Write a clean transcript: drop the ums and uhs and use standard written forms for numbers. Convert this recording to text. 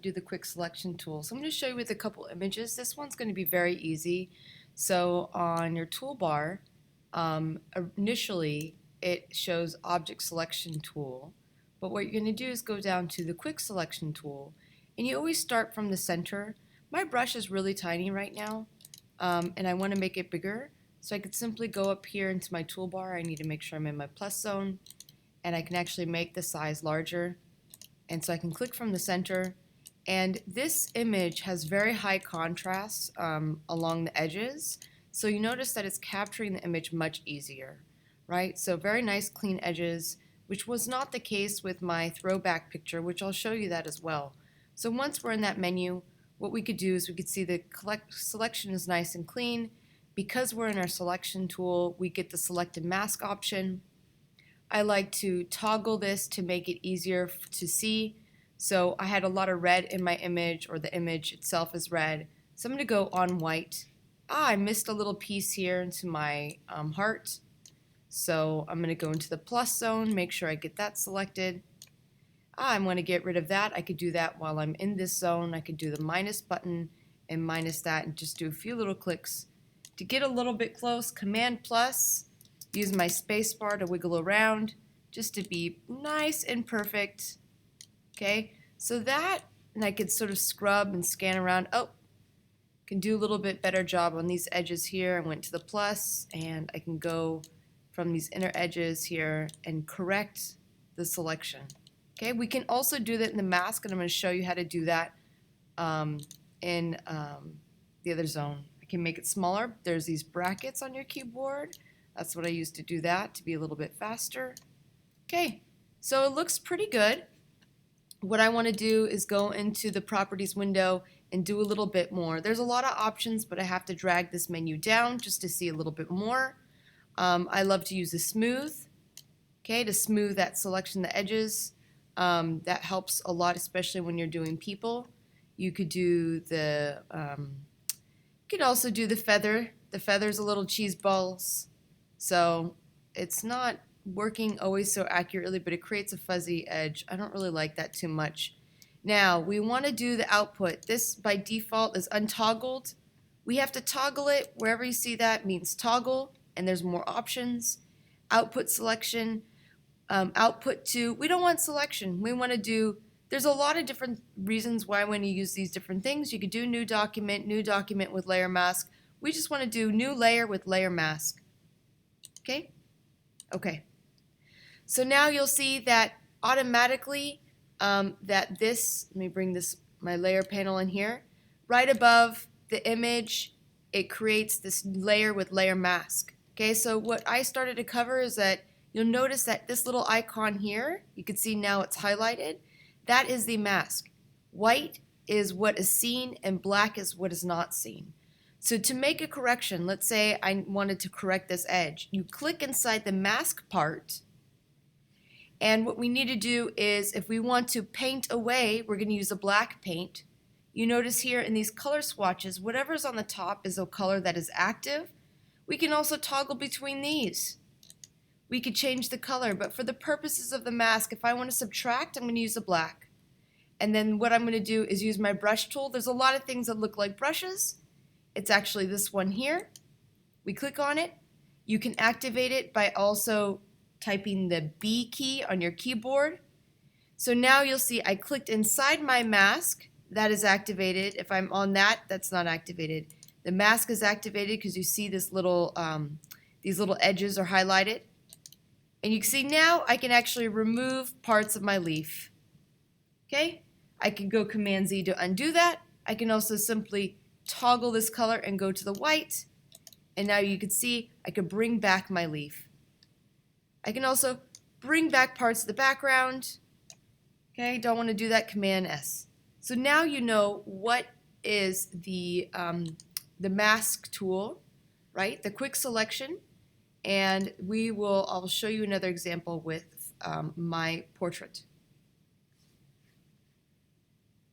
Do the quick selection tool. So I'm going to show you with a couple images. This one's going to be very easy. So on your toolbar, initially it shows object selection tool, but what you're going to do is go down to the quick selection tool, and you always start from the center. My brush is really tiny right now, and I want to make it bigger, so I could simply go up here into my toolbar. I need to make sure I'm in my plus zone, and I can actually make the size larger, and so I can click from the center. And this image has very high contrast along the edges, so you notice that it's capturing the image much easier, right? So very nice clean edges, which was not the case with my throwback picture, which I'll show you that as well. So once we're in that menu, what we could do is we could see the selection is nice and clean. Because we're in our selection tool, we get the selected mask option. I like to toggle this to make it easier to see. So I had a lot of red in my image, or the image itself is red. So I'm going to go on white. I missed a little piece here into my heart. So I'm going to go into the plus zone, make sure I get that selected. I'm going to get rid of that. I could do that while I'm in this zone. I could do the minus button and minus that and just do a few little clicks. To get a little bit close, Command plus, use my space bar to wiggle around just to be nice and perfect. Okay, so that, and I could sort of scrub and scan around. Oh, can do a little bit better job on these edges here. I went to the plus, and I can go from these inner edges here and correct the selection. Okay, we can also do that in the mask, and I'm going to show you how to do that in the other zone. I can make it smaller. There's these brackets on your keyboard. That's what I use to do that, to be a little bit faster. Okay, so it looks pretty good. What I want to do is go into the properties window and do a little bit more. There's a lot of options, but I have to drag this menu down just to see a little bit more. I love to use the smooth, okay, to smooth that selection, the edges. That helps a lot, especially when you're doing people. You could do the, you could also do the feather. The feather's a little cheese balls, so it's not working always so accurately, but it creates a fuzzy edge. I don't really like that too much. Now, we want to do the output. This, by default, is untoggled. We have to toggle it. Wherever you see that means toggle, and there's more options. Output selection, output to, we don't want selection. We want to do, there's a lot of different reasons why I want to use these different things. You could do new document with layer mask. We just want to do new layer with layer mask. Okay? Okay. So now you'll see that automatically that this, let me bring this, my layer panel in here, right above the image, it creates this layer with layer mask. Okay, so what I started to cover is that you'll notice that this little icon here, you can see now it's highlighted, that is the mask. White is what is seen and black is what is not seen. So to make a correction, let's say I wanted to correct this edge, you click inside the mask part. And what we need to do is, if we want to paint away, we're going to use a black paint. You notice here in these color swatches, whatever's on the top is a color that is active. We can also toggle between these. We could change the color, but for the purposes of the mask, if I want to subtract, I'm going to use a black. And then what I'm going to do is use my brush tool. There's a lot of things that look like brushes. It's actually this one here. We click on it. You can activate it by also typing the B key on your keyboard. So now you'll see I clicked inside my mask. That is activated. If I'm on that, that's not activated. The mask is activated because you see this little, these little edges are highlighted. And you can see now I can actually remove parts of my leaf. Okay? I can go Command Z to undo that. I can also simply toggle this color and go to the white. And now you can see I can bring back my leaf. I can also bring back parts of the background. Okay, don't want to do that, Command S. So now you know what is the mask tool, right? The quick selection, and I'll show you another example with my portrait.